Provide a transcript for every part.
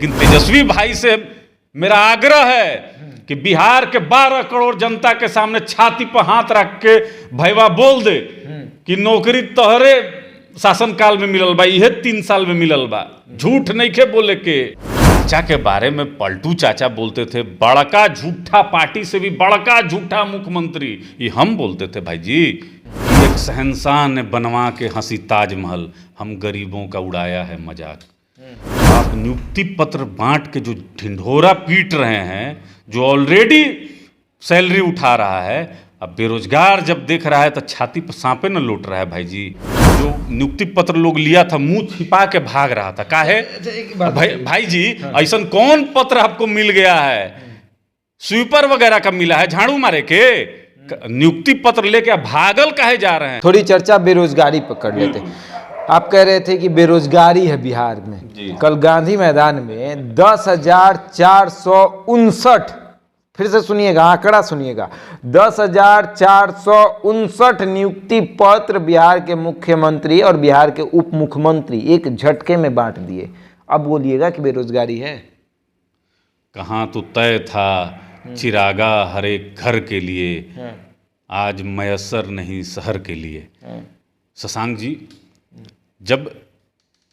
लेकिन तेजस्वी भाई से मेरा आग्रह है कि बिहार के 12 करोड़ जनता के सामने छाती पर हाथ रख के भैया बोल दे कि नौकरी तोहरे शासनकाल में मिलल बा, यह 3 साल में मिलल बा। झूठ नहीं के बोले के। चाचा के बारे में पलटू चाचा बोलते थे बड़का झूठा पार्टी से भी बड़का झूठा मुख्यमंत्री, ये हम बोलते थे भाई जी। एक शहंशाह ने बनवा के हंसी ताजमहल, हम गरीबों का उड़ाया है मजाक। आप नियुक्ति पत्र बांट के जो ढिंढोरा पीट रहे हैं, जो ऑलरेडी सैलरी उठा रहा है, अब बेरोजगार जब देख रहा है तो छाती पर सांपे न लौट रहा है भाई जी। जो नियुक्ति पत्र लोग लिया था मुंह छिपा के भाग रहा था, काहे भाई जी? ऐसा कौन पत्र आपको मिल गया है? स्वीपर वगैरह का मिला है झाड़ू मारे के? नियुक्ति पत्र लेके भागल काहे जा रहे हैं? थोड़ी चर्चा बेरोजगारी पर कर लेते। आप कह रहे थे कि बेरोजगारी है बिहार में। कल गांधी मैदान में 10,459, फिर से सुनिएगा आंकड़ा सुनिएगा, 10,459 नियुक्ति पत्र बिहार के मुख्यमंत्री और बिहार के उप मुख्यमंत्री एक झटके में बांट दिए। अब बोलिएगा कि बेरोजगारी है? कहाँ तो तय था चिरागा हर एक घर के लिए, आज मयसर नहीं शहर के लिए। शशांक जी, जब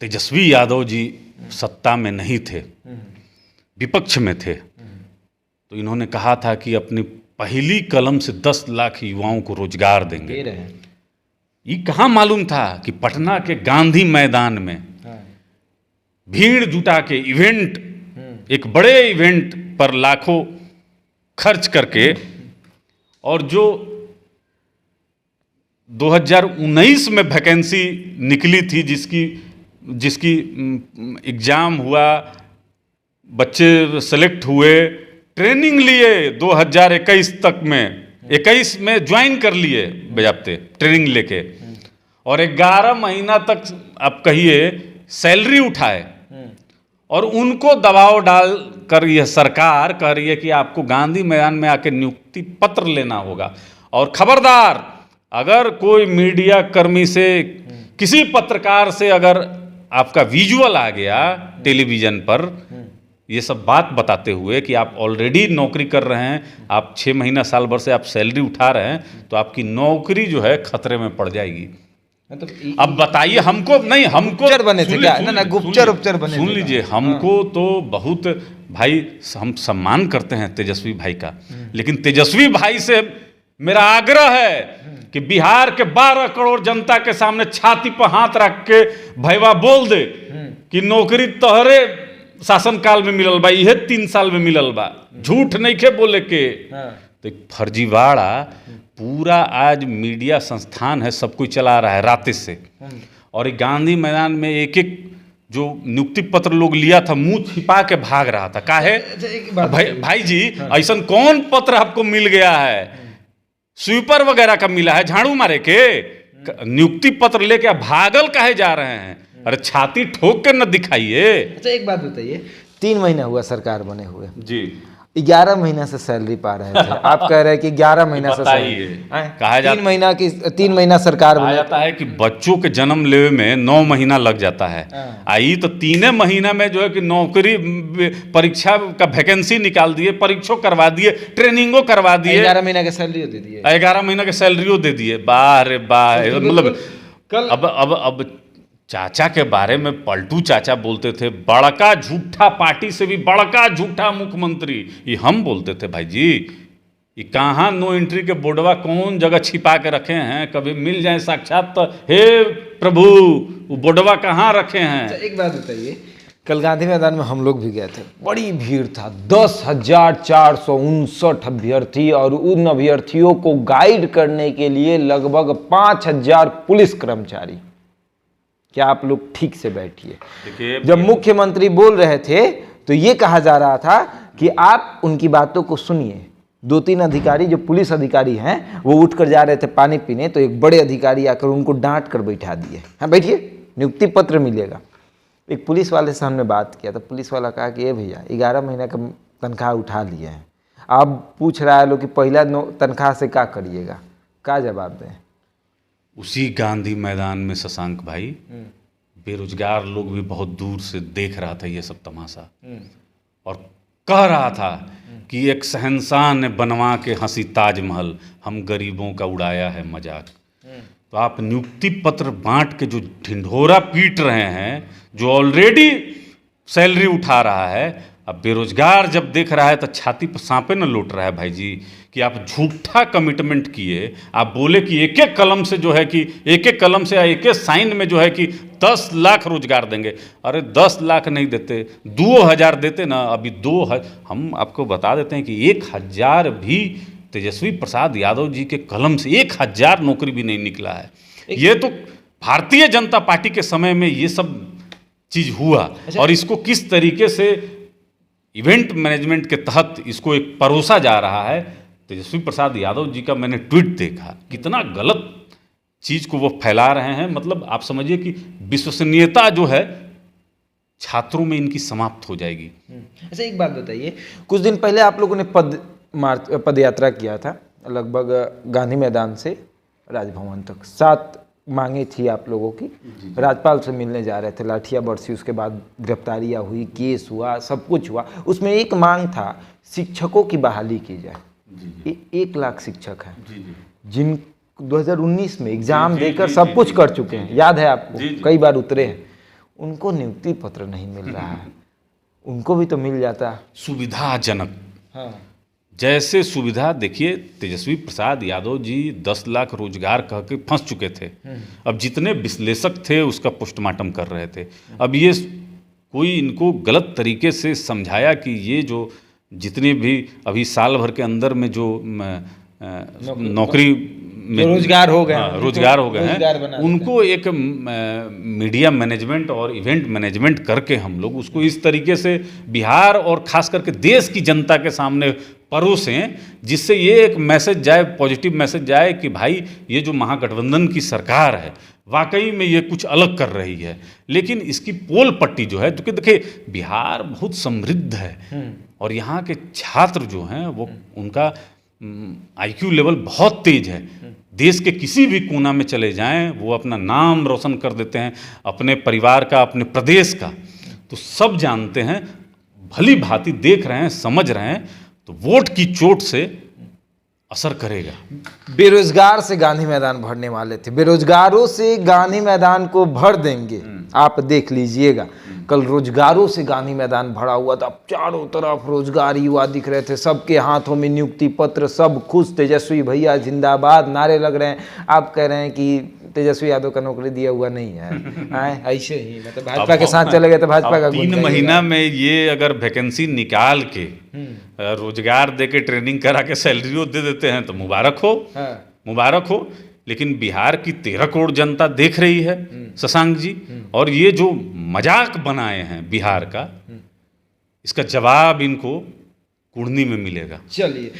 तेजस्वी यादव जी सत्ता में नहीं थे, विपक्ष में थे, तो इन्होंने कहा था कि अपनी पहली कलम से 10 लाख युवाओं को रोजगार देंगे। ये कहाँ मालूम था कि पटना के गांधी मैदान में भीड़ जुटा के इवेंट, एक बड़े इवेंट पर लाखों खर्च करके, और जो 2019 में वैकेंसी निकली थी, जिसकी एग्जाम हुआ, बच्चे सेलेक्ट हुए, ट्रेनिंग लिए 2021 तक में, 21 में ज्वाइन कर लिए बजाते ट्रेनिंग लेके, और 11 महीना तक आप कहिए सैलरी उठाए, और उनको दबाव डाल कर यह सरकार कह रही है कि आपको गांधी मैदान में आके नियुक्ति पत्र लेना होगा। और खबरदार, अगर कोई मीडिया कर्मी से, किसी पत्रकार से अगर आपका विजुअल आ गया टेलीविजन पर ये सब बात बताते हुए कि आप ऑलरेडी नौकरी कर रहे हैं, आप 6 महीना साल भर से आप सैलरी उठा रहे हैं, तो आपकी नौकरी जो है खतरे में पड़ जाएगी। अब बताइए हमको, नहीं हमको बने थे क्या? ना गुप्तचर उपचर बने। सुन लीजिए, हमको तो बहुत भाई, हम सम्मान करते हैं तेजस्वी भाई का, लेकिन तेजस्वी भाई से मेरा आग्रह है कि बिहार के 12 करोड़ जनता के सामने छाती पर हाथ रख के भैया बोल दे कि नौकरी तोहरे शासनकाल में मिलल बा, यह 3 साल में मिलल बा। झूठ नहीं के बोले के। तो फर्जीवाड़ा पूरा आज मीडिया संस्थान है, सब कोई चला रहा है रात से। और गांधी मैदान में एक एक जो नियुक्ति पत्र लोग लिया था मुंह छिपा के भाग रहा था, काहे भाई जी? ऐसा कौन पत्र आपको मिल गया है? स्वीपर वगैरह का मिला है झाड़ू मारे के? नियुक्ति पत्र लेके भागल काहे जा रहे हैं? अरे छाती ठोक के न दिखाइए। अच्छा एक बात बताइए, 3 महीना हुआ सरकार बने हुए जी, 11 महीना से सैलरी पा रहे थे। आप कह रहे हैं कि 11 महीना से कहा जाता 3 महीना सरकार कहा जाता है कि बच्चों के जन्म लेवे में 9 महीना लग जाता है। आई तो 3 महीना में जो है कि नौकरी परीक्षा का वैकेंसी निकाल दिए, परीक्षा करवा दिए, ट्रेनिंगो करवा दिए, 11 महीना की सैलरी दे दिए, 11 महीना की सैलरी दे दिए। वाह रे वाह, मतलब अब चाचा के बारे में पलटू चाचा बोलते थे बड़का झूठा पार्टी से भी बड़का झूठा मुख्यमंत्री, ये हम बोलते थे भाई जी। ये कहाँ नो एंट्री के बोर्डवा कौन जगह छिपा के रखे हैं? कभी मिल जाए साक्षात तो हे प्रभु, वो बोर्डवा कहाँ रखे हैं? एक बात बताइए, कल गांधी मैदान में हम लोग भी गए थे, बड़ी भीड़ था, 10,459 अभ्यर्थी, और उन अभ्यर्थियों को गाइड करने के लिए लगभग 5,000 पुलिस कर्मचारी। क्या आप लोग ठीक से बैठिए। जब मुख्यमंत्री बोल रहे थे तो ये कहा जा रहा था कि आप उनकी बातों को सुनिए। 2-3 अधिकारी जो पुलिस अधिकारी हैं वो उठकर जा रहे थे पानी पीने, तो एक बड़े अधिकारी आकर उनको डांट कर बैठा दिए, हाँ बैठिए नियुक्ति पत्र मिलेगा। एक पुलिस वाले से हमने बात किया तो पुलिस वाला कहा कि ये भैया 11 महीना का तनख्वाह उठा लिए हैं, आप पूछ रहा है लोग कि पहला तनख्वाह से क्या करिएगा? क्या जवाब दें? उसी गांधी मैदान में शशांक भाई बेरोजगार लोग भी बहुत दूर से देख रहा था ये सब तमाशा, और कह रहा था कि एक शहंशाह ने बनवा के हंसी ताजमहल, हम गरीबों का उड़ाया है मजाक। तो आप नियुक्ति पत्र बांट के जो ढिंढोरा पीट रहे हैं, जो ऑलरेडी सैलरी उठा रहा है, अब बेरोजगार जब देख रहा है तो छाती पर सांपे न लौट रहा है भाई जी, कि आप झूठा कमिटमेंट किए, आप बोले कि एक एक कलम से जो है कि एक एक कलम से या एक एक साइन में जो है कि 10 लाख रोजगार देंगे। अरे 10 लाख नहीं देते, 2000 देते ना। अभी हम आपको बता देते हैं कि 1000 भी तेजस्वी प्रसाद यादव जी के कलम से 1000 नौकरी भी नहीं निकला है। ये तो भारतीय जनता पार्टी के समय में ये सब चीज हुआ। और इसको किस तरीके से इवेंट मैनेजमेंट के तहत इसको एक परोसा जा रहा है। तेजस्वी प्रसाद यादव जी का मैंने ट्वीट देखा, कितना गलत चीज को वो फैला रहे हैं। मतलब आप समझिए कि विश्वसनीयता जो है छात्रों में इनकी समाप्त हो जाएगी। अच्छा, एक बात बताइए, कुछ दिन पहले आप लोगों ने पद यात्रा किया था, लगभग गांधी मैदान से राजभवन तक। 7 मांगे थी आप लोगों की, राज्यपाल से मिलने जा रहे थे, लाठियां बरसी, उसके बाद गिरफ्तारियां हुई, केस हुआ, सब कुछ हुआ। उसमें एक मांग था शिक्षकों की बहाली की जाए। 1 लाख शिक्षक हैं जिन 2019 में एग्जाम देकर सब कुछ कर चुके हैं, याद है आपको, कई बार उतरे हैं, उनको नियुक्ति पत्र नहीं मिल रहा है। उनको भी तो मिल जाता। सुविधाजनक, हाँ, जैसे सुविधा देखिए, तेजस्वी प्रसाद यादव जी 10 लाख रोजगार कह के फंस चुके थे। अब जितने विश्लेषक थे उसका पोस्टमार्टम कर रहे थे। अब ये कोई इनको गलत तरीके से समझाया कि ये जो जितने भी अभी साल भर के अंदर में जो नौकरी में रोजगार हो गए, रोजगार हो गए हैं, उनको एक मीडिया मैनेजमेंट और इवेंट मैनेजमेंट करके हम लोग उसको इस तरीके से बिहार और खास करके देश की जनता के सामने परोसें, जिससे ये एक मैसेज जाए, पॉजिटिव मैसेज जाए कि भाई ये जो महागठबंधन की सरकार है वाकई में ये कुछ अलग कर रही है। लेकिन इसकी पोल पट्टी जो है, क्योंकि देखिए बिहार बहुत समृद्ध है और यहाँ के छात्र जो हैं वो उनका IQ लेवल बहुत तेज है। देश के किसी भी कोना में चले जाएं वो अपना नाम रोशन कर देते हैं, अपने परिवार का, अपने प्रदेश का। तो सब जानते हैं, भली भांति देख रहे हैं, समझ रहे हैं, तो वोट की चोट से असर करेगा। बेरोजगार से गांधी मैदान भरने वाले थे, बेरोजगारों से गांधी मैदान को भर देंगे। आप देख लीजिएगा, कल रोजगारों से गांधी मैदान भरा हुआ था, चारों तरफ रोजगार युवा दिख रहे थे, सबके हाथों में नियुक्ति पत्र, सब खुश, तेजस्वी भैया जिंदाबाद नारे लग रहे हैं। आप कह रहे हैं कि तेजस्वी यादव का नौकरी दिया हुआ नहीं है। ऐसे ही मतलब भाजपा के साथ चले गए तो भाजपा का 3 महीना में ये अगर वैकेंसी निकाल के रोजगार दे के ट्रेनिंग करा के सैलरियों दे देते हैं तो मुबारक हो, मुबारक हो। लेकिन बिहार की 13 करोड़ जनता देख रही है शशांक जी, और ये जो मजाक बनाए हैं बिहार का, इसका जवाब इनको कुढ़नी में मिलेगा। चलिए।